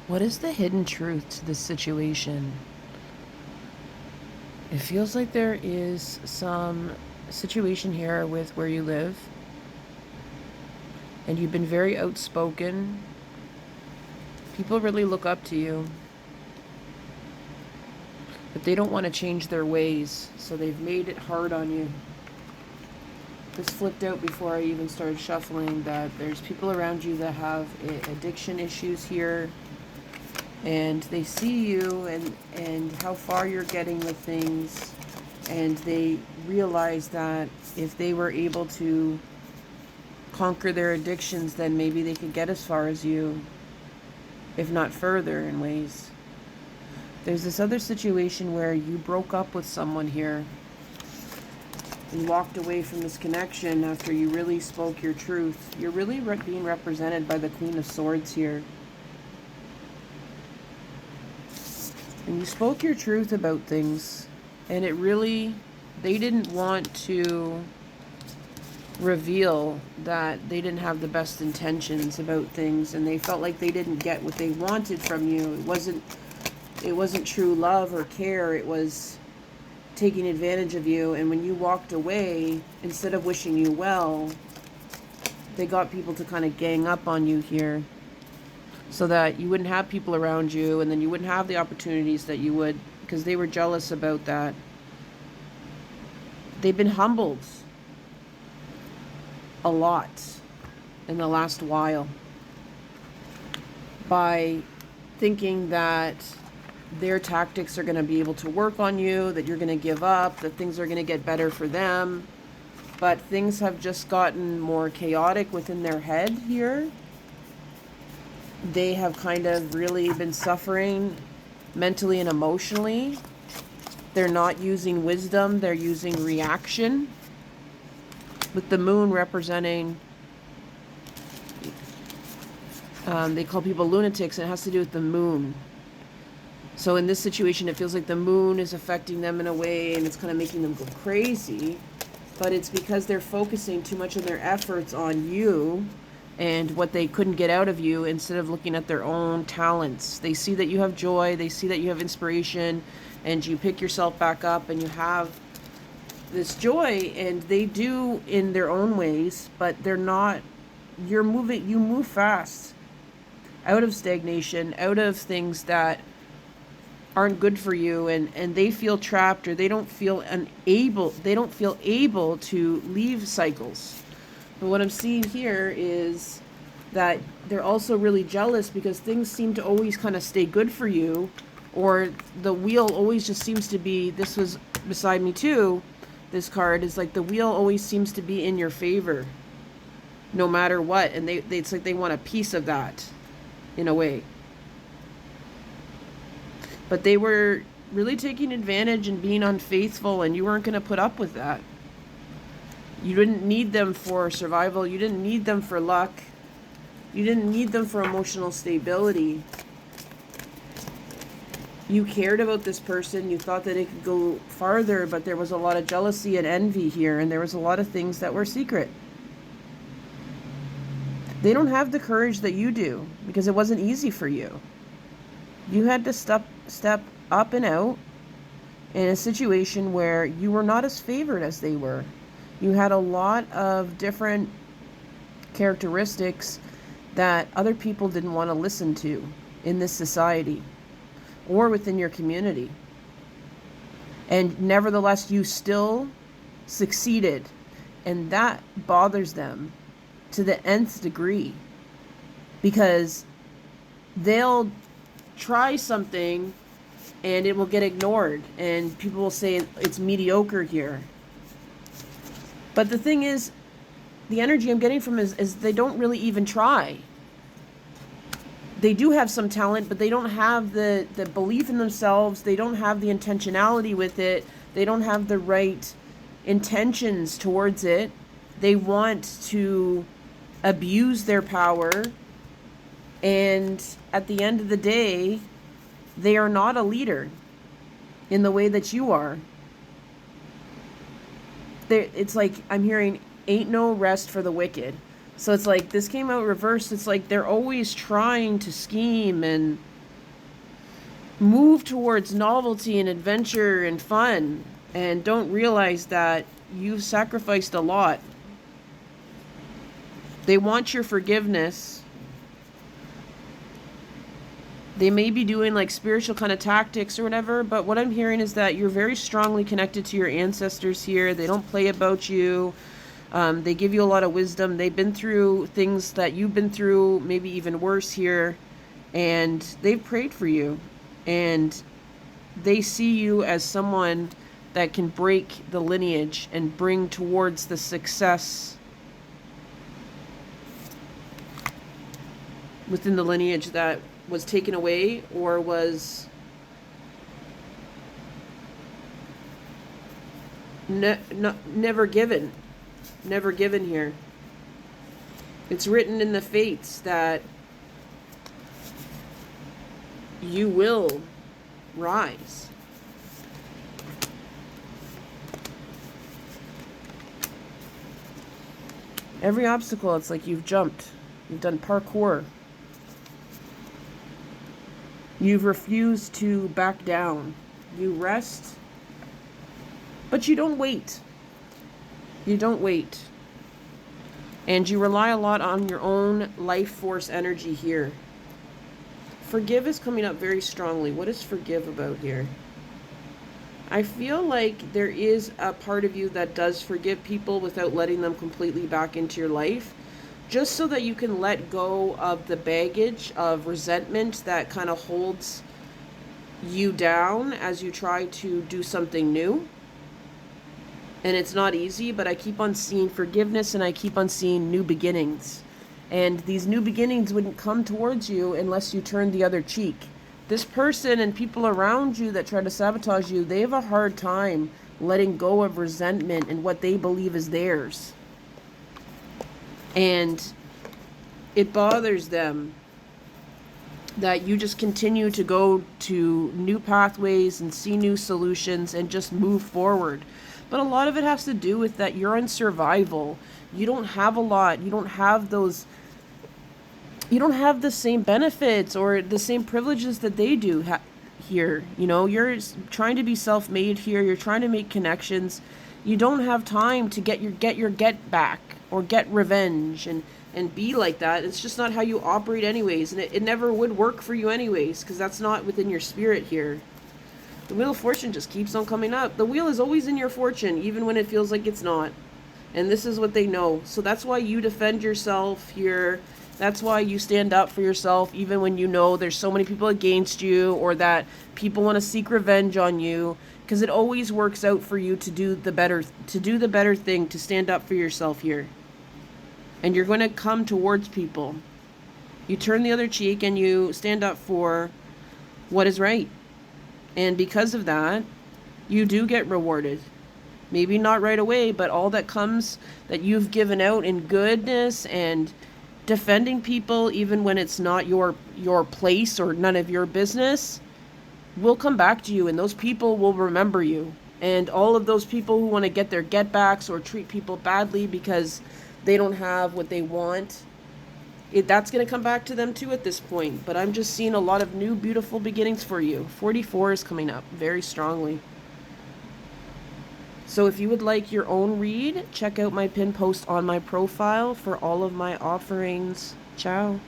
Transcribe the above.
What is the hidden truth to this situation? It feels like there is some situation here with where you live, and you've been very outspoken. People really look up to you, but they don't want to change their ways, so they've made it hard on you. This flipped out before I even started shuffling that there's people around you that have addiction issues here, and they see you and how far you're getting with things, and they realize that if they were able to conquer their addictions, then maybe they could get as far as you, if not further in ways. There's this other situation where you broke up with someone here and walked away from this connection after you really spoke your truth. You're really being represented by the Queen of Swords here. And you spoke your truth about things, and it really, they didn't want to reveal that they didn't have the best intentions about things, and they felt like they didn't get what they wanted from you. It wasn't true love or care. It was taking advantage of you. And when you walked away, instead of wishing you well, they got people to kind of gang up on you here, so that you wouldn't have people around you, and then you wouldn't have the opportunities that you would, because they were jealous about that. They've been humbled a lot in the last while by thinking that their tactics are going to be able to work on you, that you're going to give up, that things are going to get better for them. But things have just gotten more chaotic within their head here. They have kind of really been suffering mentally and emotionally. They're not using wisdom, they're using reaction. With the moon representing, they call people lunatics, and it has to do with the moon. So in this situation, it feels like the moon is affecting them in a way, and it's kind of making them go crazy. But it's because they're focusing too much of their efforts on you and what they couldn't get out of you, instead of looking at their own talents. They see that you have joy, they see that you have inspiration, and you pick yourself back up and you have this joy, and they do in their own ways, but they're not, you move fast out of stagnation, out of things that aren't good for you, and they feel trapped, or they don't feel able to leave cycles. But what I'm seeing here is that they're also really jealous because things seem to always kind of stay good for you, or the wheel always just seems to be, this was beside me too, this card is like the wheel always seems to be in your favor no matter what, and it's like they want a piece of that in a way. But they were really taking advantage and being unfaithful, and you weren't going to put up with that. You didn't need them for survival. You didn't need them for luck. You didn't need them for emotional stability. You cared about this person. You thought that it could go farther, but there was a lot of jealousy and envy here, and there was a lot of things that were secret. They don't have the courage that you do because it wasn't easy for you. You had to step up and out in a situation where you were not as favored as they were. You had a lot of different characteristics that other people didn't want to listen to in this society or within your community. And nevertheless, you still succeeded. And that bothers them to the nth degree, because they'll try something and it will get ignored, and people will say it's mediocre here. But the thing is, the energy I'm getting from is they don't really even try. They do have some talent, but they don't have the belief in themselves. They don't have the intentionality with it. They don't have the right intentions towards it. They want to abuse their power. And at the end of the day, they are not a leader in the way that you are. It's like I'm hearing, ain't no rest for the wicked. So it's like this came out reversed. It's like they're always trying to scheme and move towards novelty and adventure and fun, and don't realize that you've sacrificed a lot. They want your forgiveness. They may be doing like spiritual kind of tactics or whatever, but what I'm hearing is that you're very strongly connected to your ancestors here. They don't play about you. They give you a lot of wisdom. They've been through things that you've been through, maybe even worse here, and they've prayed for you. And they see you as someone that can break the lineage and bring towards the success within the lineage that was taken away or was never given. Never given here. It's written in the fates that you will rise. Every obstacle, it's like you've jumped. You've done parkour. You've refused to back down. You rest, but you don't wait. You don't wait. And you rely a lot on your own life force energy here. Forgive is coming up very strongly. What is forgive about here? I feel like there is a part of you that does forgive people without letting them completely back into your life, just so that you can let go of the baggage of resentment that kind of holds you down as you try to do something new. And it's not easy, but I keep on seeing forgiveness and I keep on seeing new beginnings. And these new beginnings wouldn't come towards you unless you turn the other cheek. This person and people around you that try to sabotage you, they have a hard time letting go of resentment and what they believe is theirs. And it bothers them that you just continue to go to new pathways and see new solutions and just move forward. But a lot of it has to do with that you're in survival. You don't have a lot. You don't have those... You don't have the same benefits or the same privileges that they do here. You know, you're trying to be self-made here. You're trying to make connections. You don't have time to get your get back or get revenge and be like that. It's just not how you operate anyways. And it never would work for you anyways, because that's not within your spirit here. The Wheel of Fortune just keeps on coming up. The wheel is always in your fortune, even when it feels like it's not. And this is what they know. So that's why you defend yourself here. That's why you stand up for yourself, even when you know there's so many people against you or that people want to seek revenge on you, because it always works out for you to do the better thing, to stand up for yourself here. And you're going to come towards people. You turn the other cheek and you stand up for what is right. And because of that, you do get rewarded. Maybe not right away, but all that comes that you've given out in goodness and defending people, even when it's not your place or none of your business, will come back to you, and those people will remember you. And all of those people who want to get their get backs or treat people badly because they don't have what they want, that's going to come back to them too at this point. But I'm just seeing a lot of new beautiful beginnings for you. 44 is coming up very strongly. So if you would like your own read, check out my pinned post on my profile for all of my offerings. Ciao.